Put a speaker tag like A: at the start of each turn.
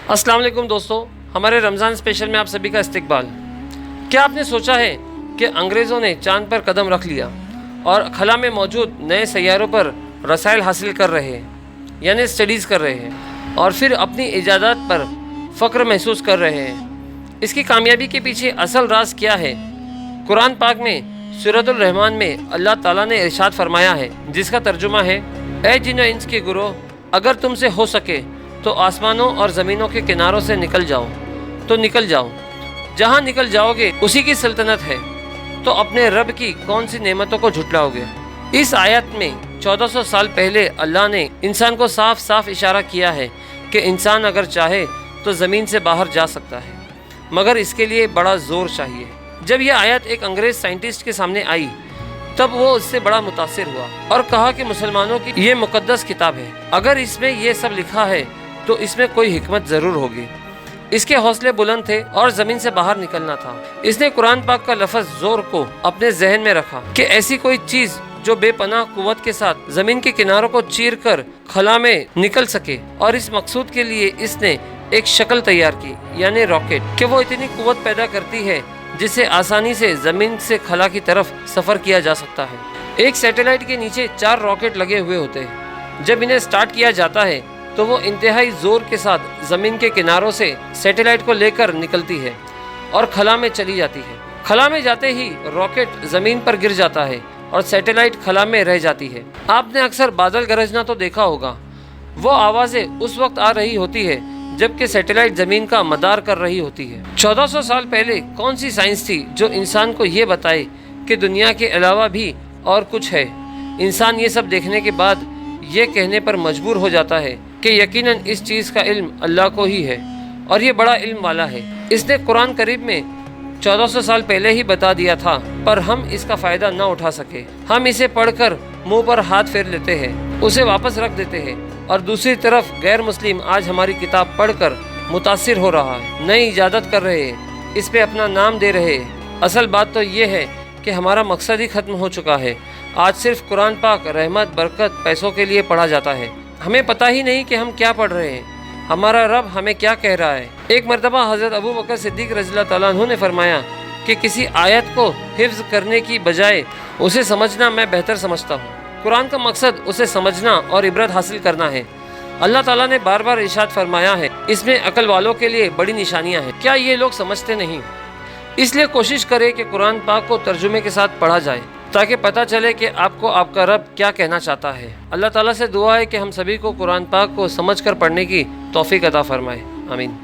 A: अस्सलाम वालेकुम दोस्तों, हमारे रमज़ान स्पेशल में आप सभी का इस्तकबाल। क्या आपने सोचा है कि अंग्रेज़ों ने चांद पर कदम रख लिया और खला में मौजूद नए सैयारों पर रसायल हासिल कर रहे हैं, यानी स्टडीज़ कर रहे हैं और फिर अपनी इजादात पर फ़ख्र महसूस कर रहे हैं। इसकी कामयाबी के पीछे असल राज क्या है? कुरान पाक में सूरतुल रहमान में अल्लाह ताला ने इरशाद फरमाया है, जिसका तर्जुमा है, ए जिन और इंस के गुरोह, अगर तुमसे हो सके तो आसमानों और ज़मीनों के किनारों से निकल जाओ तो निकल जाओ। जहाँ निकल जाओगे उसी की सल्तनत है, तो अपने रब की कौन सी नेमतों को झुटलाओगे। इस आयत में 1400 साल पहले अल्लाह ने इंसान को साफ साफ इशारा किया है कि इंसान अगर चाहे तो ज़मीन से बाहर जा सकता है, मगर इसके लिए बड़ा ज़ोर चाहिए। जब यह आयत एक अंग्रेज़ साइंटिस्ट के सामने आई तब वो इससे बड़ा मुतासिर हुआ और कहा कि मुसलमानों की ये मुकद्दस किताब है, अगर इसमें ये सब लिखा है तो इसमें कोई हिकमत ज़रूर होगी। इसके हौसले बुलंद थे और ज़मीन से बाहर निकलना था। इसने कुरान पाक का लफ्ज़ ज़ोर को अपने जहन में रखा कि ऐसी कोई चीज़ जो बेपनाह कुव्वत के साथ ज़मीन के किनारों को चीर कर खला में निकल सके, और इस मकसूद के लिए इसने एक शक्ल तैयार की, यानी रॉकेट, कि वो इतनी कुव्वत पैदा करती है जिससे आसानी से ज़मीन से खला की तरफ सफ़र किया जा सकता है। एक सैटेलाइट के नीचे 4 रॉकेट लगे हुए होते हैं। जब इन्हें स्टार्ट किया जाता है तो वो इंतहाई ज़ोर के साथ ज़मीन के किनारों से सैटेलाइट को लेकर निकलती है और खला में चली जाती है। खला में जाते ही रॉकेट ज़मीन पर गिर जाता है और सैटेलाइट खला में रह जाती है। आपने अक्सर बादल गरजना तो देखा होगा। वो आवाज़ें उस वक्त आ रही होती है जबकि सैटेलाइट ज़मीन का मदार कर रही होती है। 1400 साल पहले कौन सी साइंस थी जो इंसान को ये बताए कि दुनिया के अलावा भी और कुछ है? इंसान ये सब देखने के बाद ये कहने पर मजबूर हो जाता है कि यकीनन इस चीज़ का इल्म अल्लाह को ही है और ये बड़ा इल्म वाला है। इसने कुरान करीब में 1400 साल पहले ही बता दिया था, पर हम इसका फ़ायदा न उठा सके। हम इसे पढ़कर मुंह पर हाथ फेर लेते हैं, उसे वापस रख देते हैं, और दूसरी तरफ गैर मुस्लिम आज हमारी किताब पढ़कर मुतासिर हो रहा है, नई इजादत कर रहे हैं, इस पे अपना नाम दे रहे हैं। असल बात तो ये है कि हमारा मकसद ही ख़त्म हो चुका है। आज सिर्फ कुरान पाक रहमत बरकत पैसों के लिए पढ़ा जाता है। हमें पता ही नहीं कि हम क्या पढ़ रहे हैं, हमारा रब हमें क्या कह रहा है। एक मरतबा हज़रत अबू बकर सिद्दीक़ रज़ियल्लाहु तआला अन्हु ने फरमाया कि किसी आयत को हिफ्ज़ करने की बजाय उसे समझना मैं बेहतर समझता हूँ। कुरान का मकसद उसे समझना और इबरत हासिल करना है। अल्लाह ताला ने बार बार इरशाद फरमाया है, इसमें अकल वालों के लिए बड़ी निशानियाँ हैं। क्या ये लोग समझते नहीं? इसलिए कोशिश करें कि कुरान पाक को तर्जुमे के साथ पढ़ा जाए ताकि पता चले कि आपको आपका रब क्या कहना चाहता है। अल्लाह ताला से दुआ है कि हम सभी को कुरान पाक को समझकर पढ़ने की तौफीक अता फरमाए। आमीन।